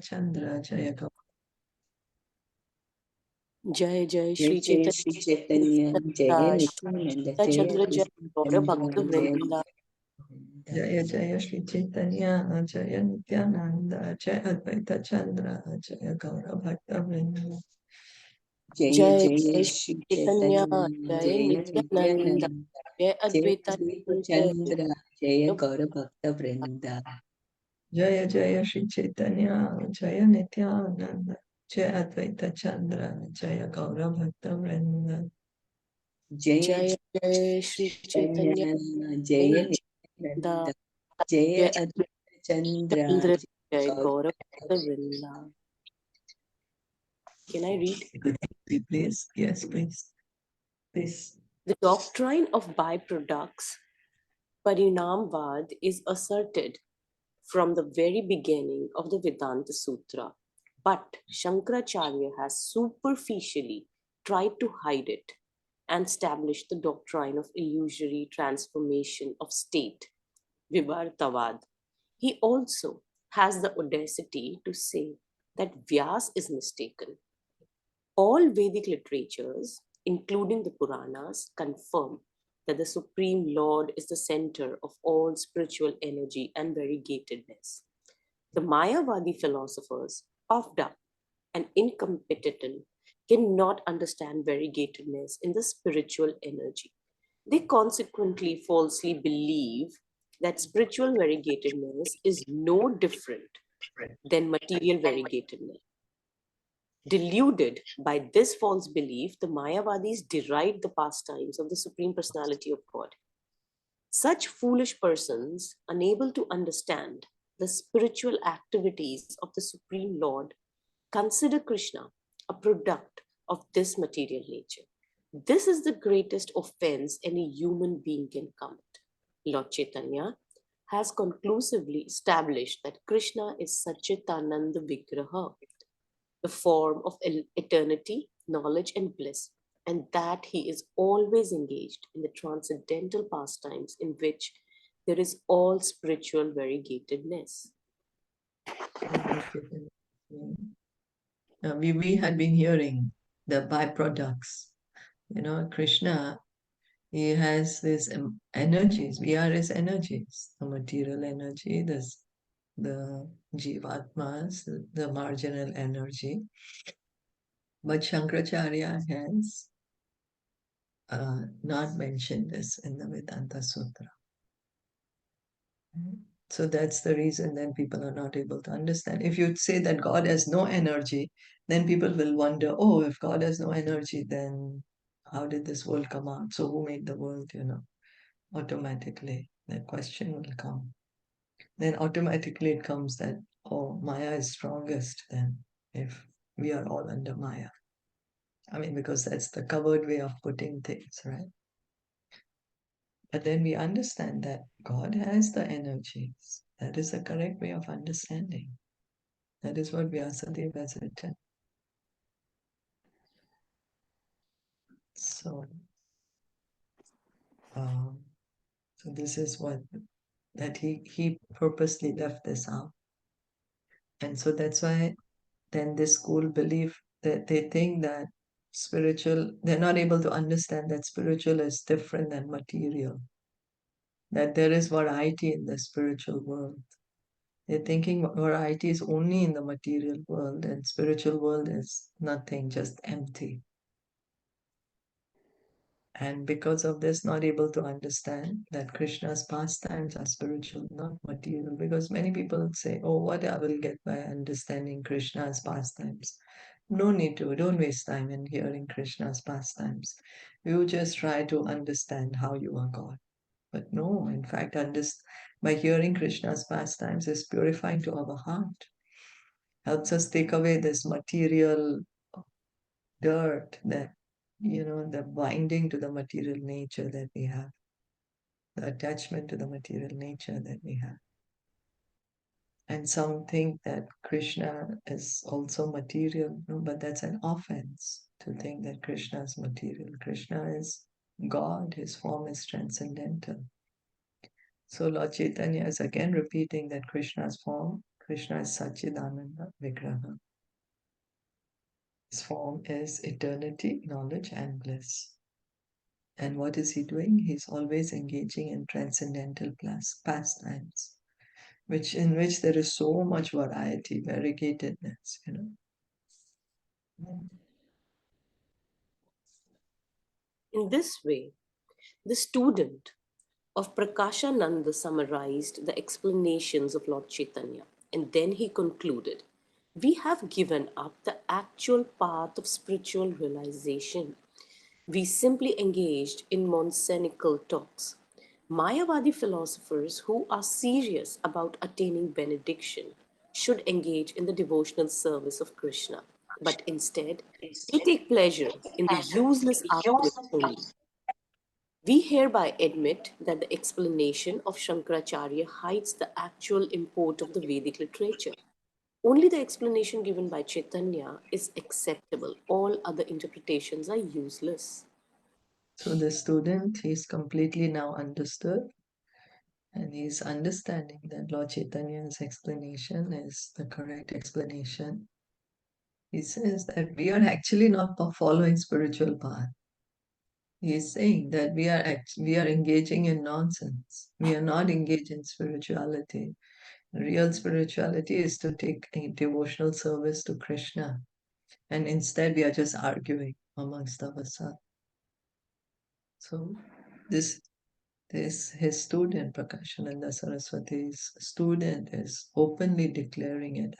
Chandra Jaya Jai Jai जय Shri जय Chaitanya Shri Chaitanya जय नित्यानंद जय Chandra Jai Gaura Bhakta Krishna जय Vrinda Jaya Jaya Shri Chaitanya Jaya Nityananda Jaya Advaita Chandra Jaya Gaura Bhakta Vrinda जय Jai जय Jai Shri Shri Chaitanya चैतन्य Jai जय Nityananda Nityanand Jai जय Advaita अद्वैत Chandra Jai चंद्र जय Gaura गौर भक्त वृंदा Jaya Jaya Shri Chaitanya Jaya Nityananda Jaya Advaita Chandra Jaya Gaura Bhakta Vrinda जय Jai Jai Shri Chaitanya चैतन्य Jai जय Nityananda Nityanand जय Jai अद्वैत चंद्र Chandra जय Jai गौर Gaura भक्त Bhakta Vrinda. Can I read? Please, yes, please. Please. The doctrine of byproducts, Parinamvad, is asserted from the very beginning of the Vedanta Sutra, but Shankaracharya has superficially tried to hide it and establish the doctrine of illusory transformation of state, Vivartavad. He also has the audacity to say that Vyas is mistaken. All Vedic literatures, including the Puranas, confirm that the Supreme Lord is the center of all spiritual energy and variegatedness. The Mayavadi philosophers, puffed up and incompetent, cannot understand variegatedness in the spiritual energy. They consequently falsely believe that spiritual variegatedness is no different than material variegatedness. Deluded by this false belief, the Mayavadis deride the pastimes of the Supreme Personality of God. Such foolish persons, unable to understand the spiritual activities of the Supreme Lord, consider Krishna a product of this material nature. This is the greatest offense any human being can commit. Lord Chaitanya has conclusively established that Krishna is Satchitananda Vigraha, the form of eternity, knowledge, and bliss, and that he is always engaged in the transcendental pastimes in which there is all spiritual variegatedness. We had been hearing the byproducts. You know, Krishna, he has these energies. We are his energies, the material energy, the jivatmas, the marginal energy. But Shankaracharya has not mentioned this in the Vedanta Sutra. So that's the reason then people are not able to understand. If you say that God has no energy, then people will wonder, oh, if God has no energy, then how did this world come out? So who made the world, automatically that question will come. Then automatically it comes that, oh, Maya is strongest then if we are all under Maya. I mean, because that's the covered way of putting things, right? But then we understand that God has the energies. That is the correct way of understanding. That is what Vyasadeva has written. So, so this is what that he purposely left this out, and so that's why then this school believe that they think that spiritual, they're not able to understand that spiritual is different than material. That there is variety in the spiritual world. They're thinking variety is only in the material world and spiritual world is nothing, just empty. And because of this, not able to understand that Krishna's pastimes are spiritual, not material. Because many people say, oh, what I will get by understanding Krishna's pastimes. No need to, don't waste time in hearing Krishna's pastimes. You just try to understand how you are God. But no, in fact, by hearing Krishna's pastimes is purifying to our heart. Helps us take away this material dirt that, the binding to the material nature that we have, the attachment to the material nature that we have. And some think that Krishna is also material, no, but that's an offense to think that Krishna is material. Krishna is God, his form is transcendental. So Lord Chaitanya is again repeating that Krishna's form, Krishna is Sachidananda Vigraha. His form is eternity, knowledge, and bliss. And what is he doing? He's always engaging in transcendental pastimes, in which there is so much variety, variegatedness, In this way, the student of Prakāśānanda summarized the explanations of Lord Chaitanya, and then he concluded, we have given up the actual path of spiritual realization. We simply engaged in nonsensical talks. Mayavadi philosophers who are serious about attaining benediction should engage in the devotional service of Krishna, but instead they take pleasure in the useless arguments only. We hereby admit that the explanation of Shankaracharya hides the actual import of the Vedic literature. Only the explanation given by Caitanya is acceptable. All other interpretations are useless. So the student, he's completely now understood, and he's understanding that Lord Chaitanya's explanation is the correct explanation. He says that we are actually not following spiritual path. He is saying that we are engaging in nonsense. We are not engaged in spirituality. Real spirituality is to take a devotional service to Krishna, and instead we are just arguing amongst ourselves. So this his student, Prakāśānanda Saraswati's student, is openly declaring it,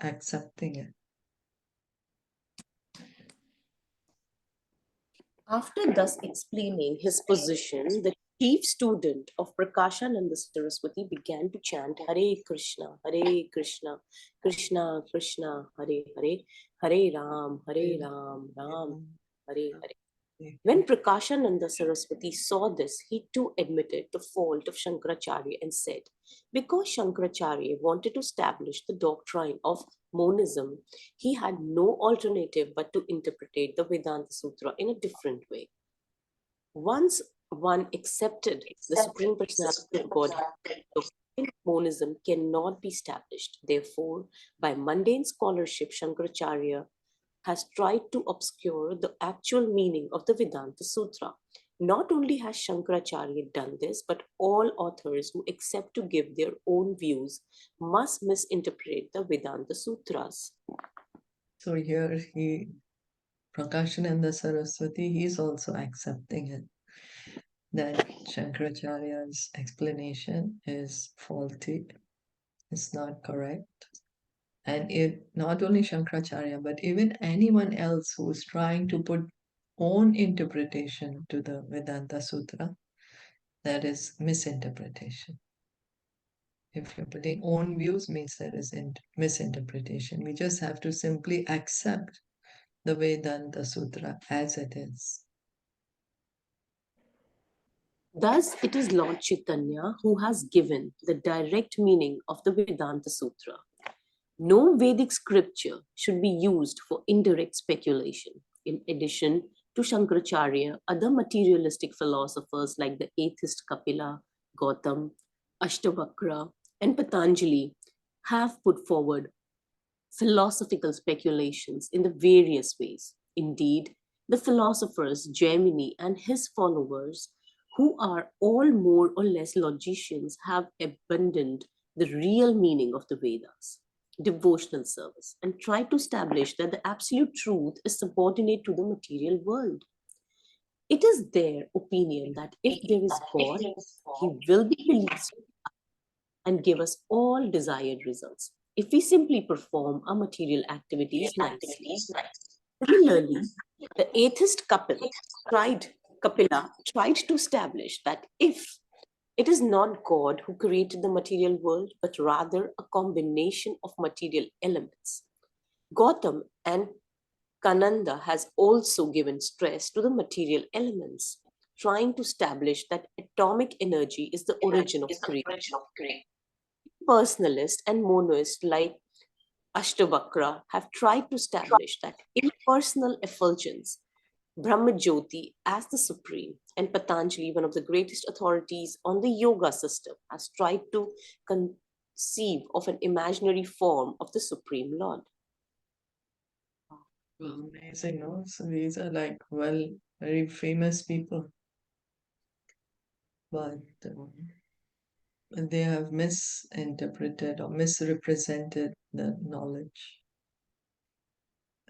accepting it. After thus explaining his position, the chief student of Prakāśānanda Saraswati began to chant Hare Krishna, Krishna Krishna, Hare Hare, Hare Ram, Ram, Hare Hare. When Prakāśānanda Saraswati saw this, he too admitted the fault of Shankaracharya and said, because Shankaracharya wanted to establish the doctrine of monism, he had no alternative but to interpret the Vedanta Sutra in a different way. Once one accepted the Supreme Personality of Godhead, monism cannot be established. Therefore, by mundane scholarship, Shankaracharya has tried to obscure the actual meaning of the Vedanta Sutra. Not only has Shankaracharya done this, but all authors who accept to give their own views must misinterpret the Vedanta Sutras. So here Prakāśānanda Saraswati, he's also accepting it, that Shankaracharya's explanation is faulty, it's not correct. And not only Shankaracharya, but even anyone else who's trying to put own interpretation to the Vedanta Sutra, that is misinterpretation. If you're putting own views, means that is misinterpretation. We just have to simply accept the Vedanta Sutra as it is. Thus, it is Lord Chaitanya who has given the direct meaning of the Vedanta Sutra. No Vedic scripture should be used for indirect speculation. In addition to Shankaracharya, other materialistic philosophers like the atheist Kapila, Gautam, Ashtavakra, and Patanjali have put forward philosophical speculations in the various ways. Indeed, the philosophers Jaimini and his followers, who are all more or less logicians, have abandoned the real meaning of the Vedas, devotional service, and try to establish that the absolute truth is subordinate to the material world. It is their opinion that if there is God, He will be pleased and give us all desired results if we simply perform our material activities nicely. Similarly, the atheist Kapila tried to establish that if it is not God who created the material world, but rather a combination of material elements. Gautam and Kananda has also given stress to the material elements, trying to establish that atomic energy is the origin of creation. Personalists and monaists like Ashtavakra have tried to establish that impersonal effulgence, Brahmajyoti as the supreme, and Patanjali, one of the greatest authorities on the yoga system, has tried to conceive of an imaginary form of the Supreme Lord. Amazing, no? So these are like, well, very famous people, but they have misinterpreted or misrepresented the knowledge.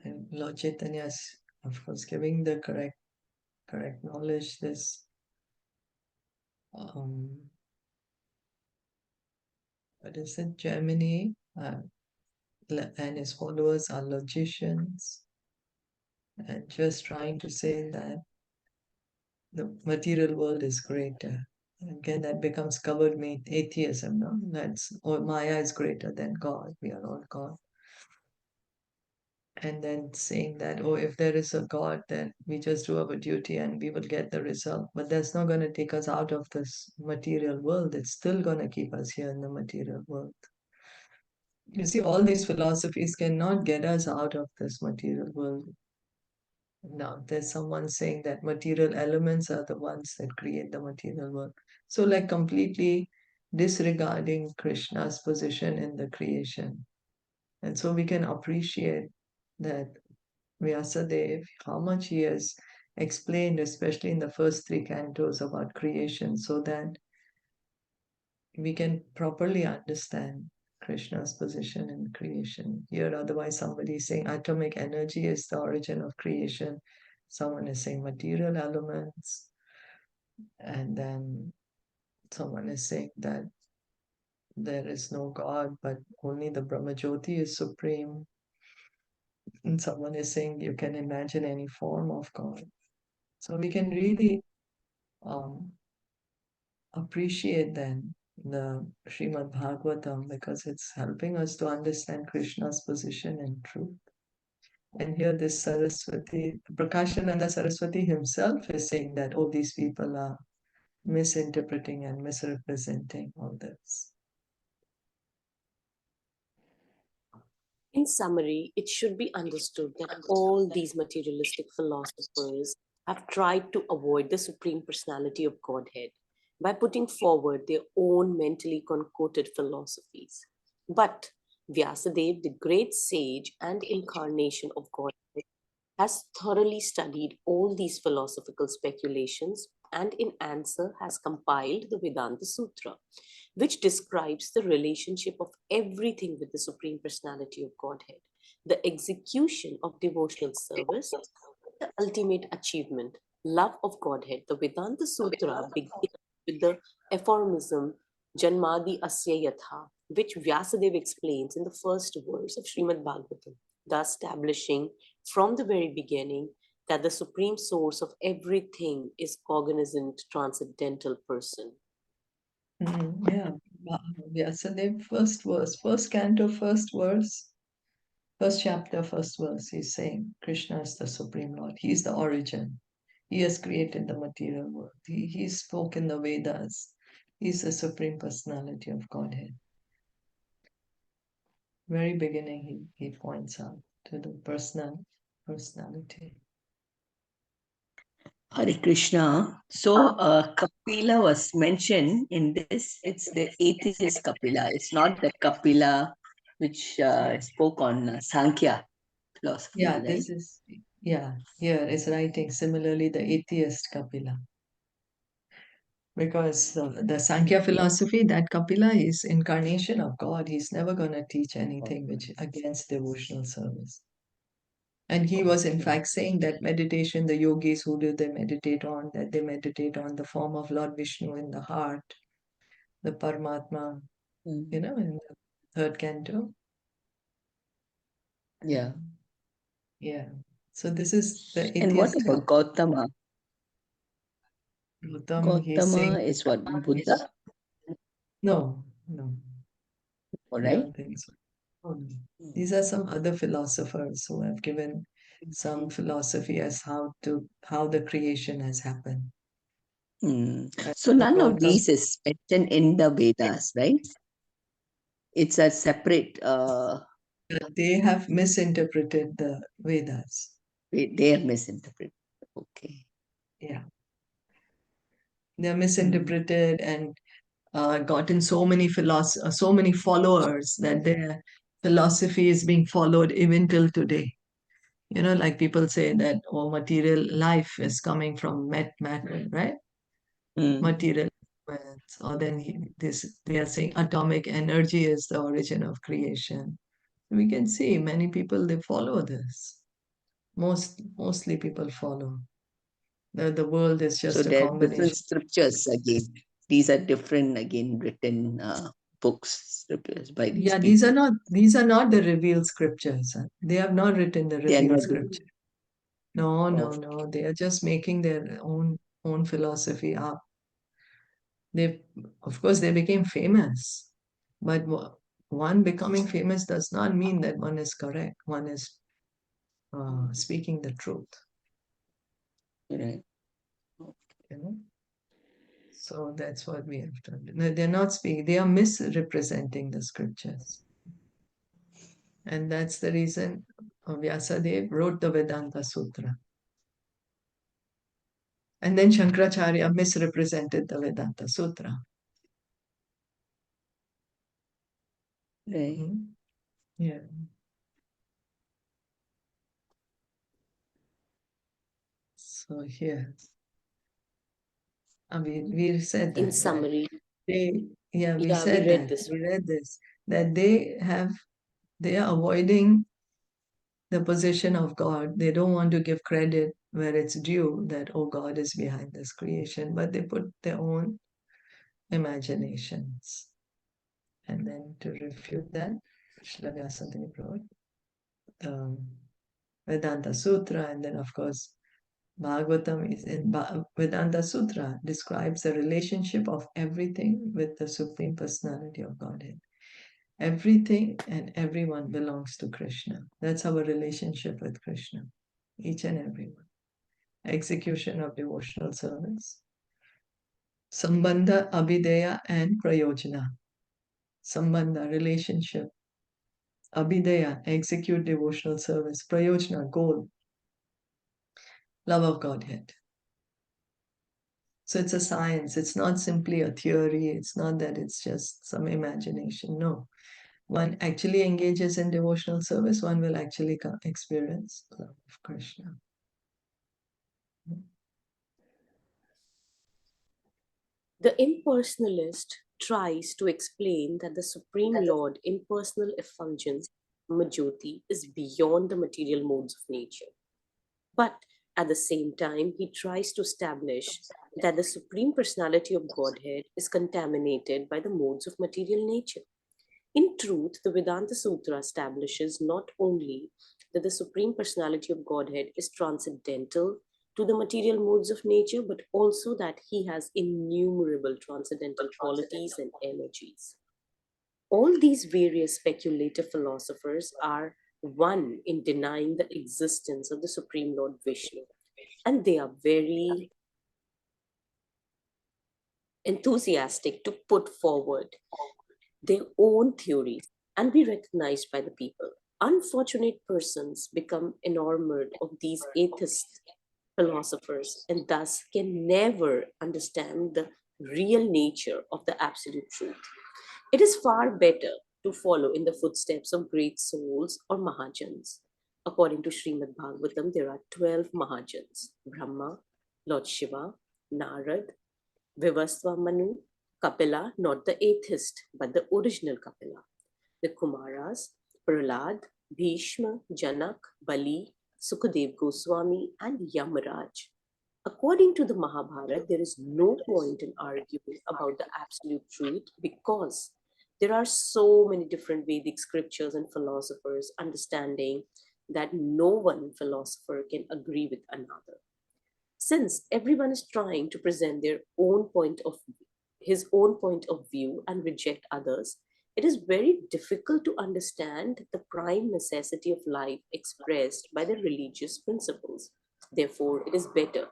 And Lord Chaitanya is, of course, giving the correct knowledge. This what is it? Germany and his followers are logicians, and just trying to say that the material world is greater. Again, that becomes covered atheism, no? That's, or Maya is greater than God. We are all God. And then saying that, oh, if there is a God, then we just do our duty and we will get the result. But that's not going to take us out of this material world. It's still going to keep us here in the material world. You see, all these philosophies cannot get us out of this material world. Now, there's someone saying that material elements are the ones that create the material world. So, like, completely disregarding Krishna's position in the creation. And so we can appreciate that Vyasadeva, how much he has explained, especially in the first 3 cantos about creation, so that we can properly understand Krishna's position in creation. Here, otherwise, somebody is saying atomic energy is the origin of creation. Someone is saying material elements. And then someone is saying that there is no God, but only the Brahmajyoti is supreme. And someone is saying you can imagine any form of God. So we can really appreciate then the Srimad Bhagavatam because it's helping us to understand Krishna's position and truth. And here this Saraswati, Prakāśānanda Saraswati himself is saying that, oh, these people are misinterpreting and misrepresenting all this. In summary, it should be understood that all these materialistic philosophers have tried to avoid the Supreme Personality of Godhead by putting forward their own mentally concocted philosophies. But Vyasadeva, the great sage and incarnation of Godhead, has thoroughly studied all these philosophical speculations and in answer has compiled the Vedanta Sutra, which describes the relationship of everything with the Supreme Personality of Godhead, the execution of devotional service, the ultimate achievement, love of Godhead. The Vedanta Sutra begins with the aphorism Janmadi Asya Yatha, which Vyasadeva explains in the first verse of Srimad Bhagavatam, thus establishing from the very beginning that the supreme source of everything is cognizant, transcendental person. Yeah. Vyasadeva, first verse, first canto, first verse, first chapter, first verse, he's saying Krishna is the Supreme Lord. He's the origin. He has created the material world. He spoke in the Vedas. He's the Supreme Personality of Godhead. Very beginning, he points out to the personality. Hare Krishna. So Kapila was mentioned in this. It's the atheist Kapila. It's not the Kapila which spoke on Sankhya philosophy, Yeah, right? this is, yeah, here is writing similarly the atheist Kapila. Because the Sankhya philosophy, that Kapila is incarnation of God. He's never going to teach anything which against devotional service. And he was in fact saying that meditation, the yogis, who do they meditate on? That they meditate on the form of Lord Vishnu in the heart, the Paramatma, in the third canto. Yeah. Yeah. So this is the And what atheist about Gautama? Gautam, he's Gautama saying, is what? Buddha? no, All I right. don't think so. These are some other philosophers who have given some philosophy as how the creation has happened. So none of Gautam, these is mentioned in the Vedas, right? It's a separate, they have misinterpreted the Vedas. they are misinterpreted. Okay. Yeah. They're misinterpreted and gotten so many so many followers that their philosophy is being followed even till today. You know, like people say that, oh, material life is coming from matter, right? Material elements. Or then they are saying atomic energy is the origin of creation. We can see many people, they follow this. Mostly people follow. The world is So just a there are different combination. scriptures again. These are different again written books, scriptures by these Yeah, people. these are not the revealed scriptures. Huh? They have not written the They are revealed not. scripture. No, no, Oh, no. They are just making their own philosophy up. They, of course, they became famous, but one becoming famous does not mean that one is correct. One is speaking the truth. right. You know. So that's what we have to do. No, they're not speaking. They are misrepresenting the scriptures, and that's the reason Vyasadeva wrote the Vedanta Sutra. And then Shankaracharya misrepresented the Vedanta Sutra. Right. Yeah. So here, I mean, we said In that, right? summary, We yeah, we said read that, this. we read this, that they are avoiding the position of God. They don't want to give credit where it's due that, oh, God is behind this creation, but they put their own imaginations. And then to refute that, Srila Vyasadeva wrote Vedanta Sutra, and then of course Bhagavatam is in Vedanta Sutra describes the relationship of everything with the Supreme Personality of Godhead. Everything and everyone belongs to Krishna. That's our relationship with Krishna, each and everyone. Execution of devotional service. Sambandha, Abhideya, and Prayojana. Sambandha, relationship. Abhideya, execute devotional service. Prayojana, goal. Love of Godhead. So it's a science. It's not simply a theory. It's not that it's just some imagination. No. One actually engages in devotional service, one will actually experience love of Krishna. The impersonalist tries to explain that the Supreme Lord, impersonal effulgence, Majoti, is beyond the material modes of nature. But at the same time, he tries to establish that the Supreme Personality of Godhead is contaminated by the modes of material nature. In truth, the Vedanta Sutra establishes not only that the Supreme Personality of Godhead is transcendental to the material modes of nature, but also that he has innumerable transcendental qualities and energies. All these various speculative philosophers are one in denying the existence of the Supreme Lord Vishnu, and they are very enthusiastic to put forward their own theories and be recognized by the people. Unfortunate persons become enamored of these atheist philosophers and thus can never understand the real nature of the absolute truth. It is far better to follow in the footsteps of great souls or Mahajans. According to Srimad Bhagavatam, there are 12 Mahajans: Brahma, Lord Shiva, Narad, Vivasva Manu, Kapila, not the atheist, but the original Kapila, the Kumaras, Prahlad, Bhishma, Janak, Bali, Sukadev Goswami, and Yamaraj. According to the Mahabharata, there is no point in arguing about the absolute truth because there are so many different Vedic scriptures and philosophers understanding that no one philosopher can agree with another. Since everyone is trying to present their own his own point of view and reject others, it is very difficult to understand the prime necessity of life expressed by the religious principles. Therefore, it is better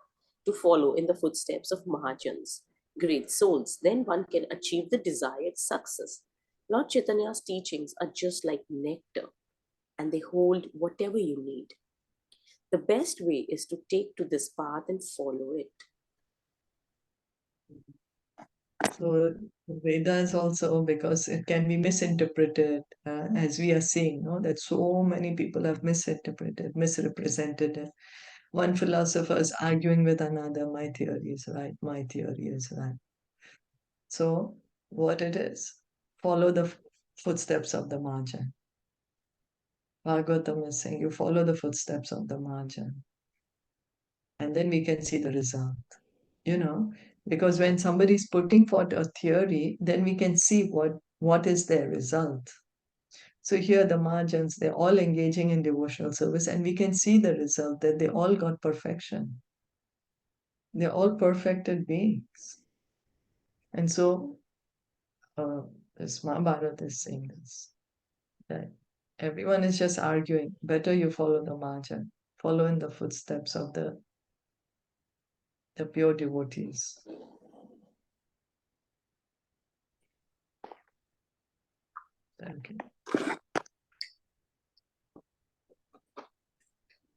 to follow in the footsteps of Mahajans, great souls. Then one can achieve the desired success. Lord Chaitanya's teachings are just like nectar, and they hold whatever you need. The best way is to take to this path and follow it. So Vedas also, because it can be misinterpreted, as we are seeing, no, that so many people have misinterpreted, misrepresented it. One philosopher is arguing with another, my theory is right, my theory is right. So what it is, follow the footsteps of the Vachan. Bhagavatam is saying you follow the footsteps of the Vachan, and then we can see the result. Because when somebody is putting forth a theory, then we can see what is their result. So here the Mahajans, they're all engaging in devotional service, and we can see the result that they all got perfection. They're all perfected beings. And so this Mahabharata is saying this, that everyone is just arguing, better you follow the Mahajan, follow in the footsteps of the pure devotees. Okay.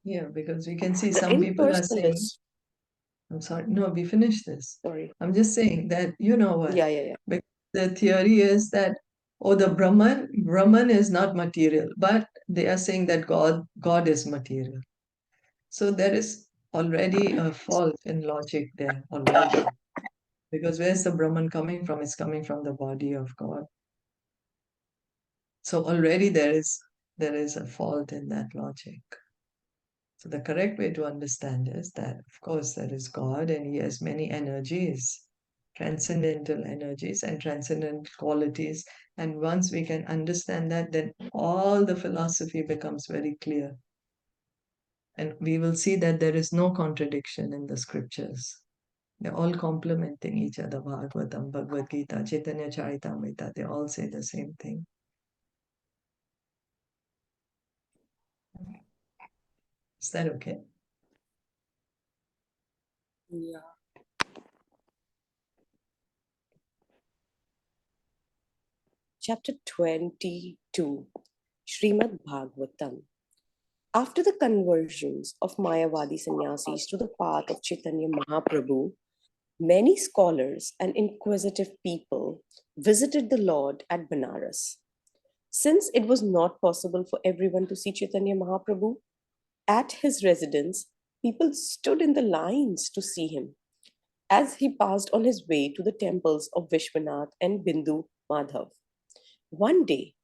Yeah, because we can see some people are saying, I'm sorry, no, we finished this. Sorry. I'm just saying that, you know what? Yeah. Because the theory is that, the Brahman is not material, but they are saying that God is material. So there is already a fault in logic there already. Because where's the Brahman coming from? It's coming from the body of God. So already there is a fault in that logic. So the correct way to understand is that, of course, there is God and He has many energies, transcendental energies and transcendent qualities. And once we can understand that, then all the philosophy becomes very clear. And we will see that there is no contradiction in the scriptures. They're all complementing each other. Bhagavatam, Bhagavad Gita, Caitanya Caritamita, they all say the same thing. Is that okay? Yeah. Chapter 22, Srimad Bhagavatam. After the conversions of Mayavadi sannyasis to the path of Chaitanya Mahaprabhu, many scholars and inquisitive people visited the Lord at Banaras. Since it was not possible for everyone to see Chaitanya Mahaprabhu, at his residence, people stood in the lines to see him as he passed on his way to the temples of Vishwanath and Bindu Madhav. One day,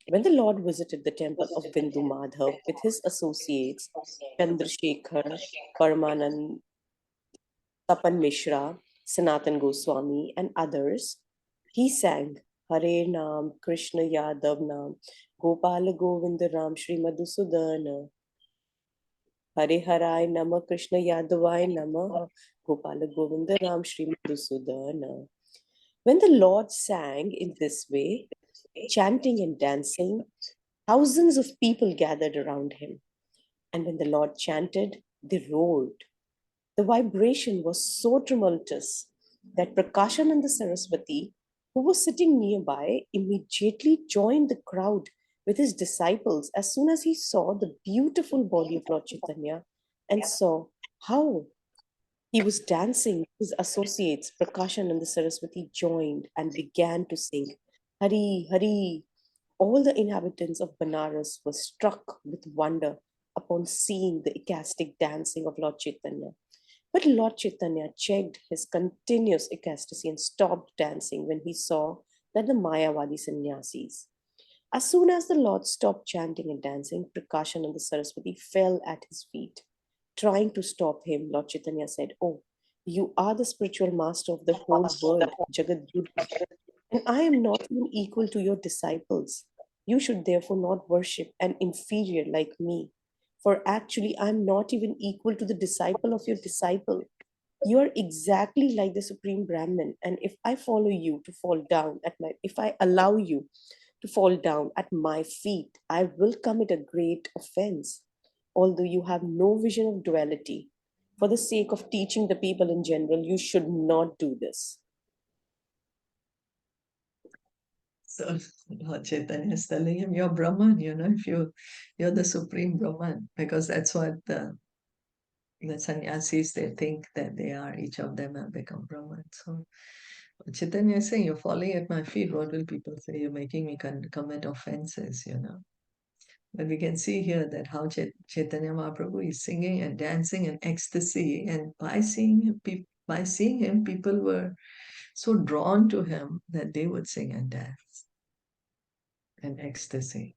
when the Lord visited the temple of Bindu Madhav with his associates Chandrasekhar, Paramanand, Tapan Mishra, Sanatan Goswami, and others, he sang Hare Nam, Krishna Yadav Nam, Gopala Govinda Ram, Shri Madhusudana, Hare Harai Nama, Krishna Yadavai Nama, Gopala Govinda Ram, Shri Madhusudana. When the Lord sang in this way, chanting and dancing, thousands of people gathered around him. And when the Lord chanted, they roared. The vibration was so tumultuous that Prakāśānanda Saraswati, who was sitting nearby, immediately joined the crowd with his disciples as soon as he saw the beautiful body of Lord Chaitanya and saw how he was dancing. His associates, Prakāśānanda Saraswati, joined and began to sing, Hari, Hari. All the inhabitants of Banaras were struck with wonder upon seeing the ecstatic dancing of Lord Chaitanya. But Lord Chaitanya checked his continuous ecstasy and stopped dancing when he saw that the Mayavadi sannyasis. As soon as the Lord stopped chanting and dancing, Prakāśānanda Saraswati fell at his feet. Trying to stop him, Lord Chaitanya said, Oh, you are the spiritual master of the whole world, Jagadguru, and I am not even equal to your disciples. You should therefore not worship an inferior like me. For actually, I am not even equal to the disciple of your disciple. You are exactly like the Supreme Brahman. And if I follow you to fall down if I allow you to fall down at my feet, I will commit a great offense. Although you have no vision of duality, for the sake of teaching the people in general, you should not do this. So Lord Chaitanya is telling him, you're Brahman, if you're the supreme Brahman, because that's what the sannyasis, they think that they are, each of them have become Brahman. So Chaitanya is saying, you're falling at my feet. What will people say? You're making me commit offenses, But we can see here that how Chaitanya Mahaprabhu is singing and dancing in ecstasy, and by seeing him, people were so drawn to him that they would sing and dance in ecstasy.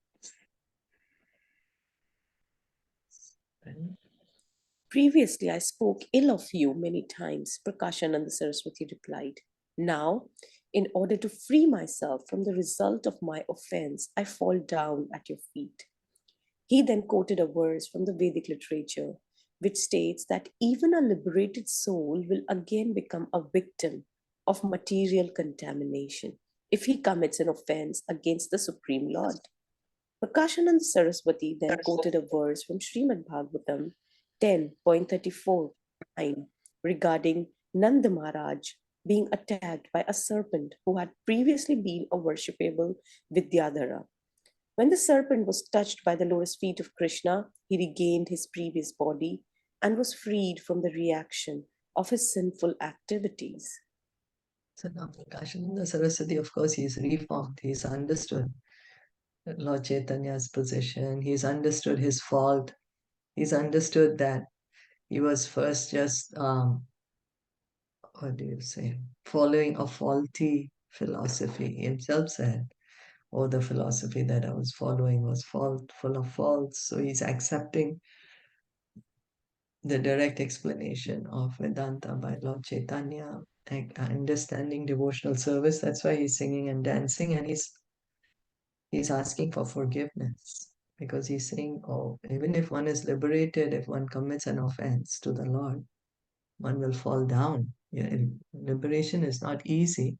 Right? Previously, I spoke ill of you many times, Prakāśānanda Saraswati replied. Now, in order to free myself from the result of my offense, I fall down at your feet. He then quoted a verse from the Vedic literature, which states that even a liberated soul will again become a victim of material contamination if he commits an offense against the Supreme Lord. Prakāśānanda Saraswati then quoted a verse from Srimad Bhagavatam 10.34 regarding Nanda Maharaj being attacked by a serpent who had previously been a worshipable Vidyadhara. When the serpent was touched by the lotus feet of Krishna, he regained his previous body and was freed from the reaction of his sinful activities. So now Prakāśānanda Saraswati, of course, he's reformed. He's understood Lord Chaitanya's position. He's understood his fault. He's understood that he was first just, following a faulty philosophy. He himself said, oh, the philosophy that I was following was full of faults. So he's accepting the direct explanation of Vedanta by Lord Chaitanya, understanding devotional service. That's why he's singing and dancing, and he's asking for forgiveness, because he's saying, oh, even if one is liberated, if one commits an offense to the Lord, one will fall down. Liberation is not easy,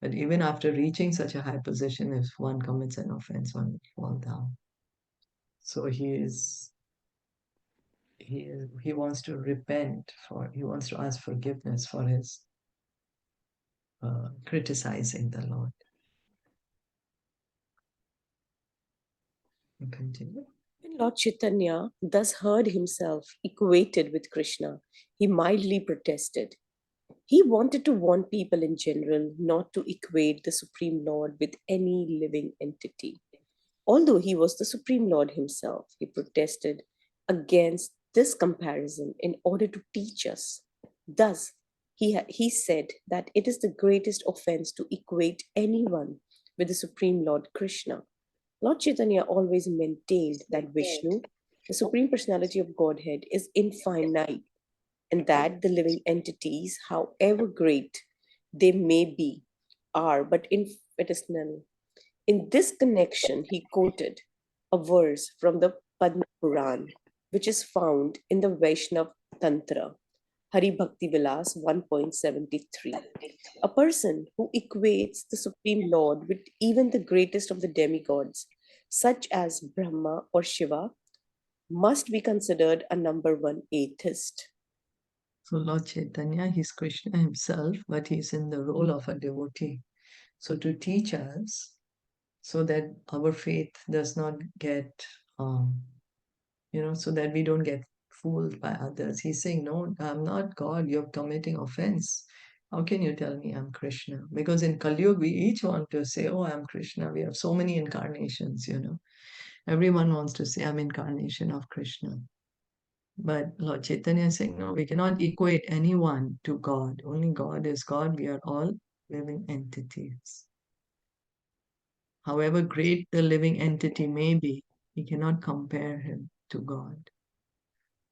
but even after reaching such a high position, if one commits an offense, one will fall down. So he wants to repent he wants to ask forgiveness for his criticizing the Lord. You continue. When Lord Chaitanya thus heard himself equated with Krishna, he mildly protested. He wanted to warn people in general not to equate the Supreme Lord with any living entity. Although he was the Supreme Lord himself, he protested against this comparison in order to teach us. Thus, he said that it is the greatest offense to equate anyone with the Supreme Lord Krishna. Lord Chaitanya always maintained that Vishnu, the Supreme Personality of Godhead, is infinite, and that the living entities, however great they may be, are but infinitesimal. In this connection, he quoted a verse from the Padma Puran, which is found in the Vaishnav Tantra, Hari Bhakti Vilas 1.73. A person who equates the Supreme Lord with even the greatest of the demigods, such as Brahma or Shiva, must be considered a number one atheist. So Lord Chaitanya, he's Krishna himself, but he's in the role of a devotee. So to teach us, so that our faith does not get, so that we don't get fooled by others. He's saying, no, I'm not God, you're committing offense. How can you tell me I'm Krishna? Because in Kali Yuga, we each want to say, oh, I'm Krishna. We have so many incarnations, Everyone wants to say, I'm incarnation of Krishna. But Lord Chaitanya is saying, no, we cannot equate anyone to God. Only God is God. We are all living entities. However great the living entity may be, we cannot compare him to God,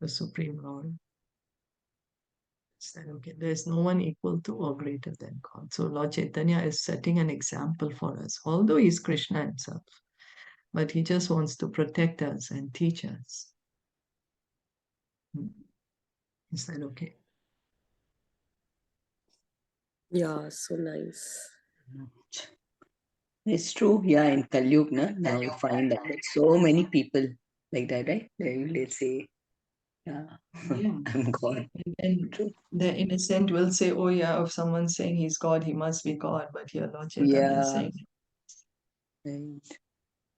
the Supreme Lord. Said, okay, there's no one equal to or greater than God. So Lord Chaitanya is setting an example for us, although he's Krishna himself, but he just wants to protect us and teach us. He said, okay. Yeah, so nice. It's true, yeah, in Kali Yuga, now you find that there's so many people like that, right? They'll say, yeah, I'm God. And the innocent will say, oh yeah, if someone's saying he's God, he must be God. But here Lord Chaitanya is saying, Right.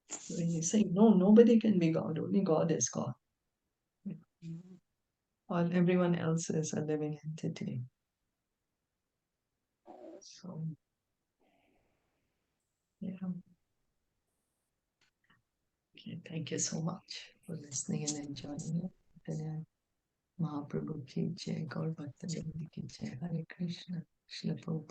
he's saying, no, nobody can be God. Only God is God. All everyone else is a living entity. So, yeah. Okay, thank you so much for listening and enjoying it. Caitanya Mahaprabhu ki jai, Gaur Bhakta Ki jai, Hare Krishna, Krishna Prabhupada.